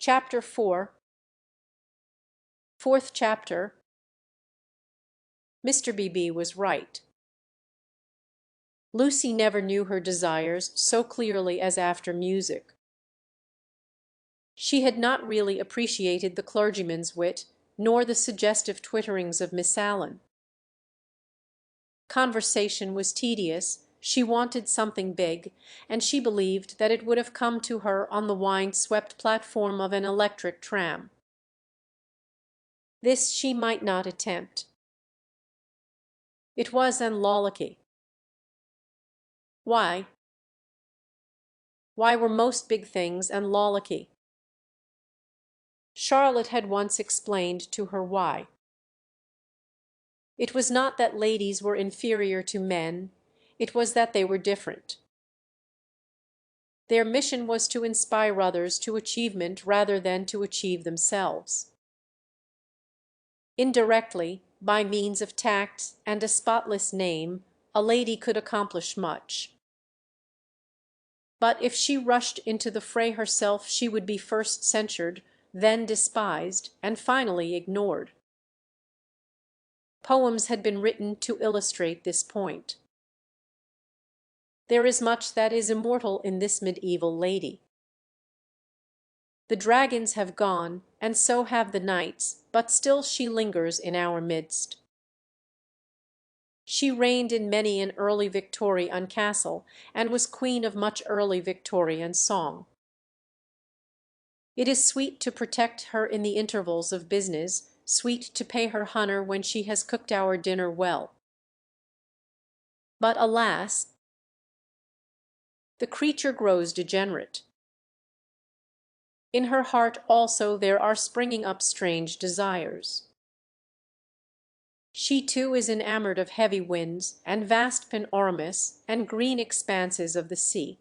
Chapter 4. Fourth chapter. Mr. B.B. was right. Lucy never knew her desires so clearly as after music. She had not really appreciated the clergyman's wit, nor the suggestive twitterings of Miss Allen. Conversation was tedious, she wanted something big, and she believed that it would have come to her on the wind-swept platform of an electric tram. This she might not attempt. It was an lolicky. Why? Why were most big things an lolicky? Charlotte had once explained to her why. It was not that ladies were inferior to men, it was that they were different. Their mission was to inspire others to achievement rather than to achieve themselves. Indirectly, by means of tact and a spotless name, a lady could accomplish much. But if she rushed into the fray herself, she would be first censured, then despised, and finally ignored. Poems had been written to illustrate this point. There is much that is immortal in this medieval lady. The dragons have gone, and so have the knights, but still she lingers in our midst. She reigned in many an early Victorian castle, and was queen of much early Victorian song. It is sweet to protect her in the intervals of business, sweet to pay her honour when she has cooked our dinner well. But alas, the creature grows degenerate. In her heart also there are springing up strange desires. She too is enamoured of heavy winds, and vast panoramas, and green expanses of the sea.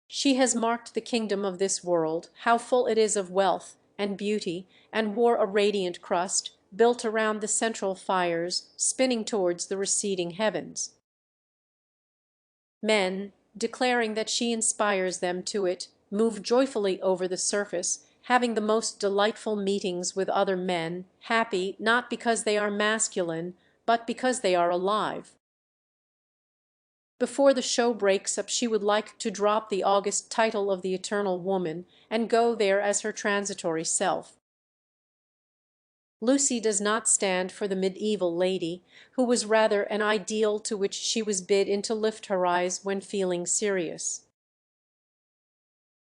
She has marked the kingdom of this world, how full it is of wealth and beauty, and wore a radiant crust, built around the central fires, spinning towards the receding heavens. Men, declaring that she inspires them to it, move joyfully over the surface, having the most delightful meetings with other men, happy not because they are masculine, but because they are alive. Before the show breaks up she would like to drop the august title of the eternal woman, and go there as her transitory self. Lucy does not stand for the medieval lady, who was rather an ideal to which she was bidden to lift her eyes when feeling serious.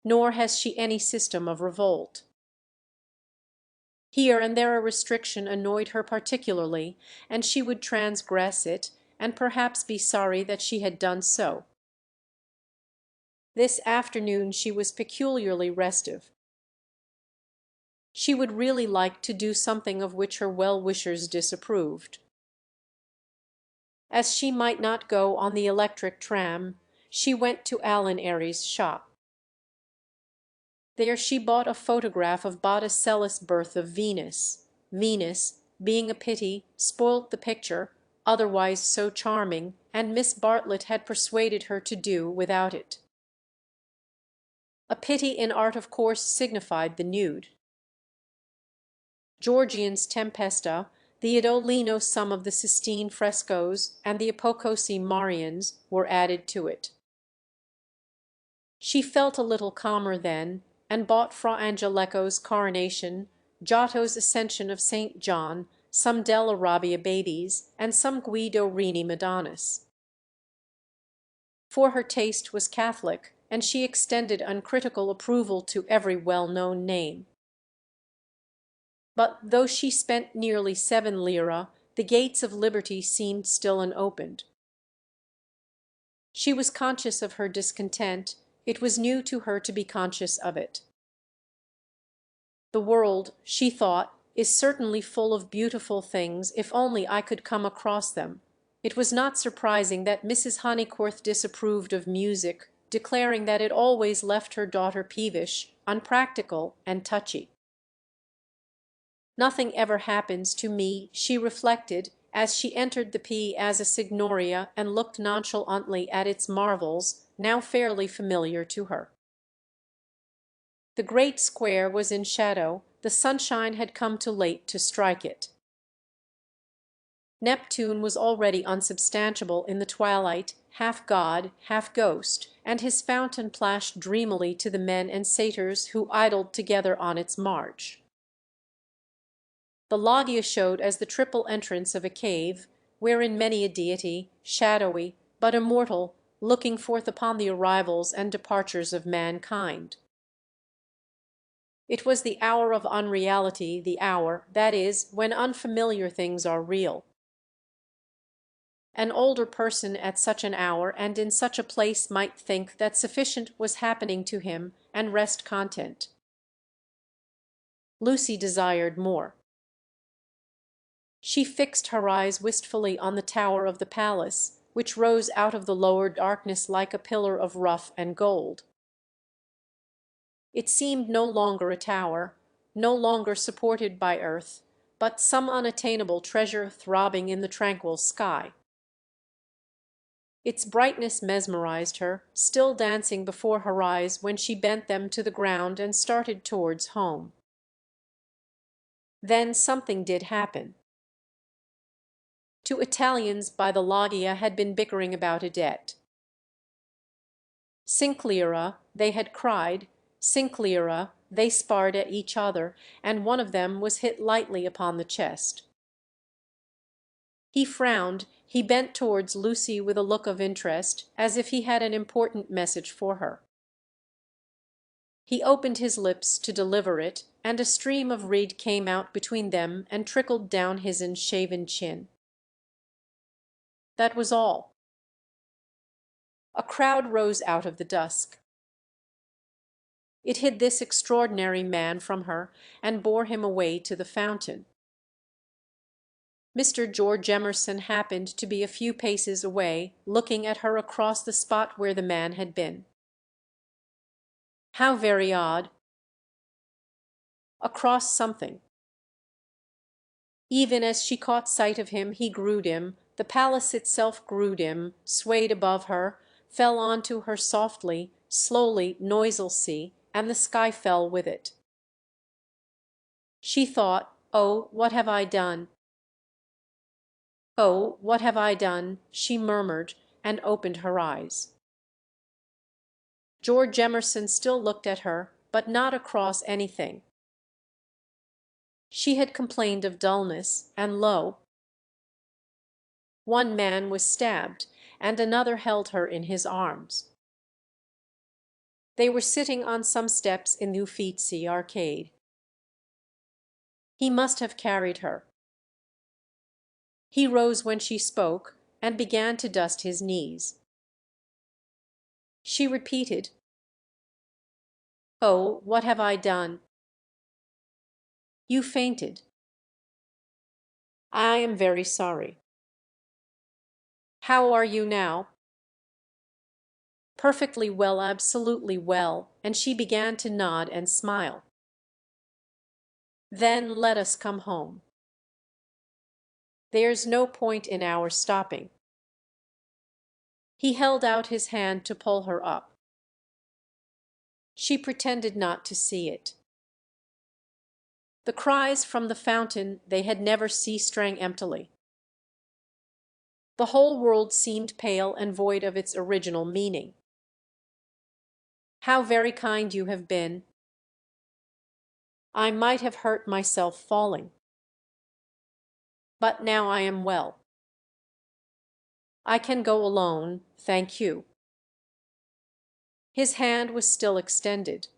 Nor has she any system of revolt. Here and there a restriction annoyed her particularly, and she would transgress it, and perhaps be sorry that she had done so. This afternoon she was peculiarly restive. She would really like to do something of which her well-wishers disapproved. As she might not go on the electric tram, she went to Alan Airy's shop. There she bought a photograph of Botticelli's Birth of Venus. Venus, being a pity, spoilt the picture, otherwise so charming, and Miss Bartlett had persuaded her to do without it. A pity in art of course signified the nude. Giorgian's Tempesta, the Idolino some of the Sistine frescoes, and the Apocosi Marians were added to it. She felt a little calmer then, and bought Fra Angelico's Coronation, Giotto's Ascension of St. John, some Della Robbia babies, and some Guido Reni Madonnas. For her taste was Catholic, and she extended uncritical approval to every well-known name. But though she spent nearly 7 lire, the gates of liberty seemed still unopened. She was conscious of her discontent. It was new to her to be conscious of it. The world, she thought, is certainly full of beautiful things if only I could come across them. It was not surprising that Mrs. Honeycorth disapproved of music, declaring that it always left her daughter peevish, unpractical, and touchy. Nothing ever happens to me, she reflected, as she entered the Piazza Signoria and looked nonchalantly at its marvels, now fairly familiar to her. The great square was in shadow, the sunshine had come too late to strike it. Neptune was already unsubstantiable in the twilight, half god, half ghost, and his fountain plashed dreamily to the men and satyrs who idled together on its marge. The loggia showed as the triple entrance of a cave, wherein many a deity, shadowy, but immortal, looking forth upon the arrivals and departures of mankind. It was the hour of unreality, the hour, that is, when unfamiliar things are real. An older person at such an hour and in such a place might think that sufficient was happening to him and rest content. Lucy desired more. She fixed her eyes wistfully on the tower of the palace, which rose out of the lower darkness like a pillar of rough and gold. It seemed no longer a tower, no longer supported by earth, but some unattainable treasure throbbing in the tranquil sky. Its brightness mesmerized her, still dancing before her eyes when she bent them to the ground and started towards home. Then something did happen. Two Italians by the loggia had been bickering about a debt. Sinclaira, they had cried, Sinclaira, they sparred at each other, and one of them was hit lightly upon the chest. He frowned, he bent towards Lucy with a look of interest, as if he had an important message for her. He opened his lips to deliver it, and a stream of reed came out between them and trickled down his unshaven chin. That was all. A crowd rose out of the dusk. It hid this extraordinary man from her, and bore him away to the fountain. Mr. George Emerson happened to be a few paces away, looking at her across the spot where the man had been. How very odd! Across something. Even as she caught sight of him he grew dim, the palace itself grew dim, swayed above her, fell on to her softly, slowly, noiselessly, and the sky fell with it. She thought, "Oh, what have I done? Oh, what have I done?" she murmured, and opened her eyes. George Emerson still looked at her, but not across anything. She had complained of dullness, and lo! One man was stabbed, and another held her in his arms. They were sitting on some steps in the Uffizi arcade. He must have carried her. He rose when she spoke, and began to dust his knees. She repeated, "Oh, what have I done?" "You fainted." "I am very sorry." "How are you now?" "Perfectly well, absolutely well," and she began to nod and smile. "Then let us come home." "There's no point in our stopping." He held out his hand to pull her up. She pretended not to see it. The cries from the fountain they had never ceased rang emptily. The whole world seemed pale and void of its original meaning. "How very kind you have been." "I might have hurt myself falling." "But now I am well." "I can go alone, thank you." His hand was still extended.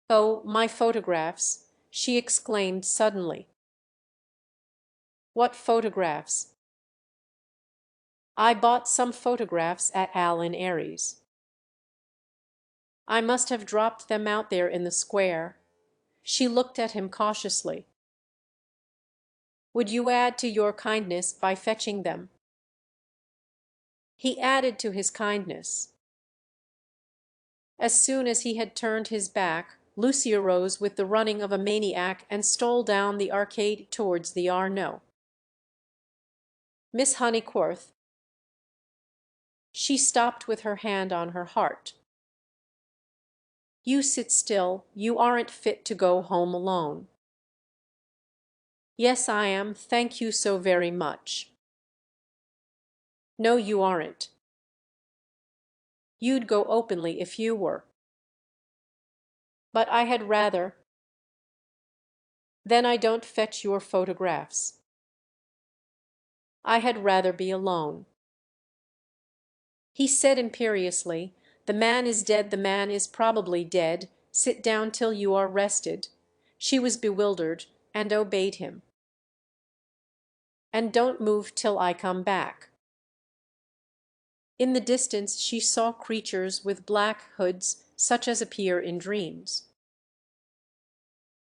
"Oh, my photographs!" she exclaimed suddenly. "What photographs?" "I bought some photographs at Allen Aries." "I must have dropped them out there in the square." She looked at him cautiously. "Would you add to your kindness by fetching them?" He added to his kindness. As soon as he had turned his back, Lucy arose with the running of a maniac and stole down the arcade towards the Arno. "Miss Honeycorth." She stopped with her hand on her heart. You sit still, you aren't fit to go home alone. Yes, I am, thank you so very much. No, you aren't. You'd go openly if you were. But I had rather. Then I don't fetch your photographs. I had rather be alone. He said imperiously, "The man is dead, the man is probably dead. Sit down till you are rested." She was bewildered, and obeyed him. "And don't move till I come back." In the distance she saw creatures with black hoods, such as appear in dreams.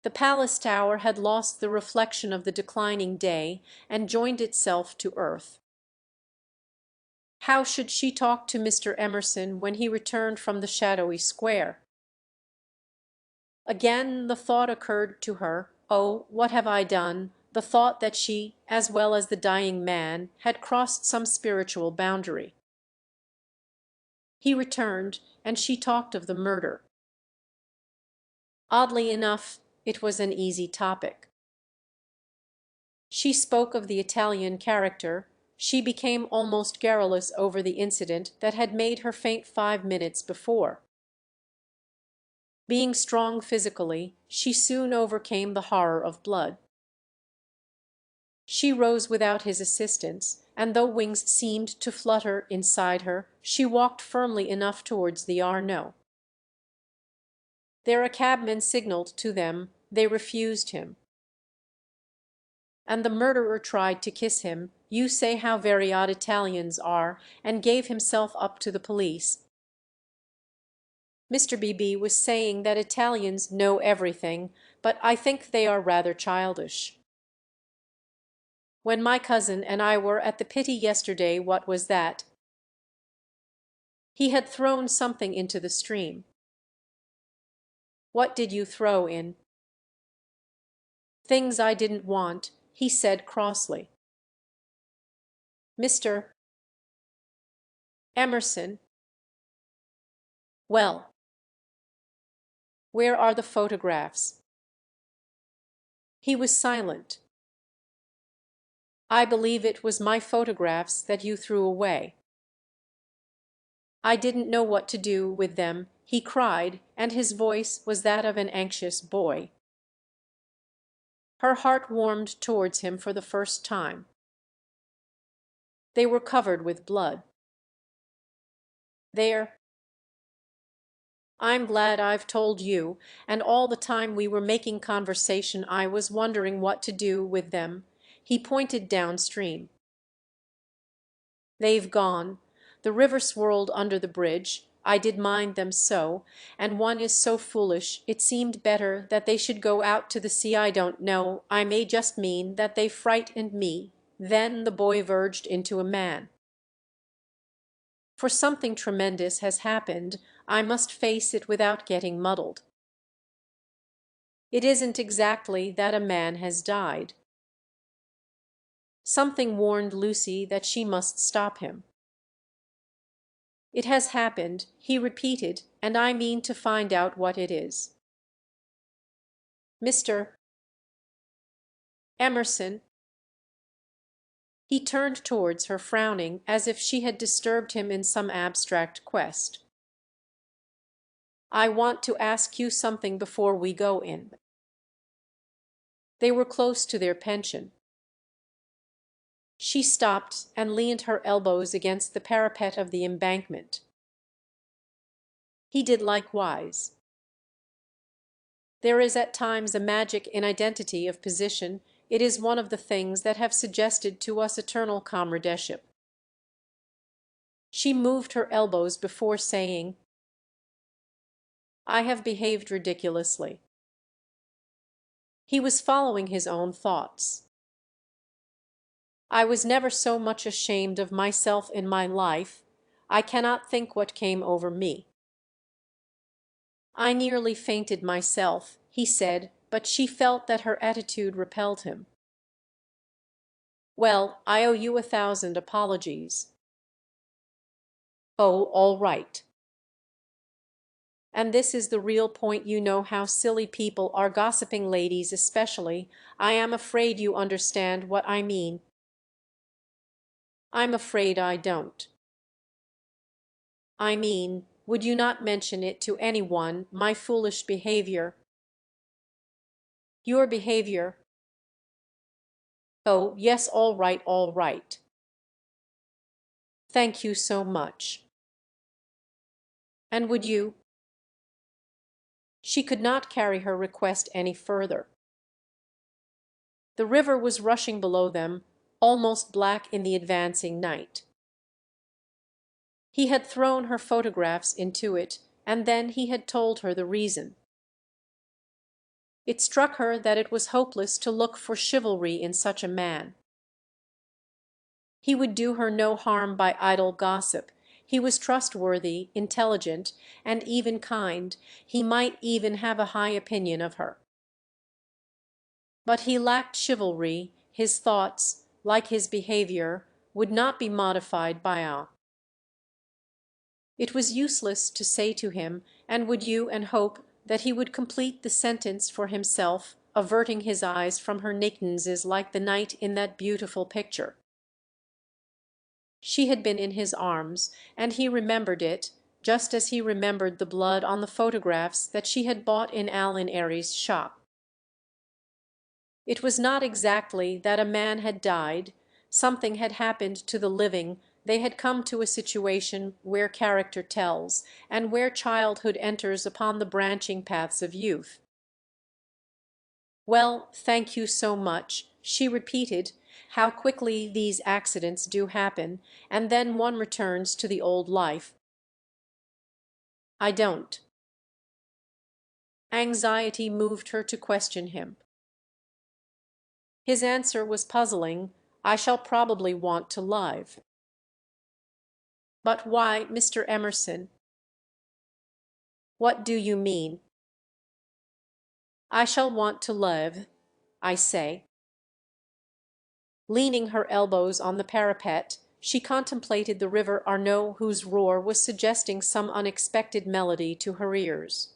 The palace tower had lost the reflection of the declining day, and joined itself to earth. How should she talk to Mr. Emerson when he returned from the shadowy square? Again the thought occurred to her, "Oh, what have I done?" The thought that she, as well as the dying man, had crossed some spiritual boundary. He returned, and she talked of the murder. Oddly enough, it was an easy topic. She spoke of the Italian character. She became almost garrulous over the incident that had made her faint 5 minutes before. Being strong physically, she soon overcame the horror of blood. She rose without his assistance, and though wings seemed to flutter inside her, she walked firmly enough towards the Arno. There a cabman signalled to them. They refused him. And the murderer tried to kiss him. You say how very odd Italians are, and gave himself up to the police. Mr. B.B. was saying that Italians know everything, but I think they are rather childish. When my cousin and I were at the Pitti yesterday, what was that? He had thrown something into the stream. What did you throw in? Things I didn't want, he said crossly. Mr. Emerson. Well. Where are the photographs? He was silent. I believe it was my photographs that you threw away. I didn't know what to do with them, he cried, and his voice was that of an anxious boy. Her heart warmed towards him for the first time. They were covered with blood. There. I'm glad I've told you, and all the time we were making conversation I was wondering what to do with them. He pointed downstream. They've gone. The river swirled under the bridge. I did mind them so, and one is so foolish, it seemed better that they should go out to the sea. I don't know, I may just mean that they frightened me. Then the boy verged into a man. For something tremendous has happened. I must face it without getting muddled. It isn't exactly that a man has died. Something warned Lucy that she must stop him. It has happened, he repeated, and I mean to find out what it is. Mr. Emerson. He turned towards her, frowning, as if she had disturbed him in some abstract quest. I want to ask you something before we go in. They were close to their pension. She stopped and leaned her elbows against the parapet of the embankment. He did likewise. There is at times a magic in identity of position. It is one of the things that have suggested to us eternal comradeship. She moved her elbows before saying, I have behaved ridiculously. He was following his own thoughts. I was never so much ashamed of myself in my life. I cannot think what came over me. I nearly fainted myself, he said, but she felt that her attitude repelled him. Well, I owe you 1,000 apologies. Oh, all right. And this is the real point. You know how silly people are, gossiping ladies especially. I am afraid you understand what I mean." "I'm afraid I don't." "I mean, would you not mention it to any one, my foolish behavior?" "Your behavior?" "Oh, yes, all right, all right." "Thank you so much." "And would you—" She could not carry her request any further. The river was rushing below them, almost black in the advancing night. He had thrown her photographs into it, and then he had told her the reason. It struck her that it was hopeless to look for chivalry in such a man. He would do her no harm by idle gossip. He was trustworthy, intelligent, and even kind. He might even have a high opinion of her. But he lacked chivalry. His thoughts, like his behavior, would not be modified by a. It was useless to say to him, "And would you?" and hope that he would complete the sentence for himself, averting his eyes from her nakednesses like the knight in that beautiful picture. She had been in his arms, and he remembered it, just as he remembered the blood on the photographs that she had bought in Allen Airy's shop. It was not exactly that a man had died. Something had happened to the living. They had come to a situation where character tells, and where childhood enters upon the branching paths of youth. "Well, thank you so much," she repeated. "How quickly these accidents do happen, and then one returns to the old life." "I don't." Anxiety moved her to question him. His answer was puzzling. "I shall probably want to live." "But why, Mr. Emerson?" "What do you mean?" "I shall want to live, I say." Leaning her elbows on the parapet, she contemplated the river Arno, whose roar was suggesting some unexpected melody to her ears.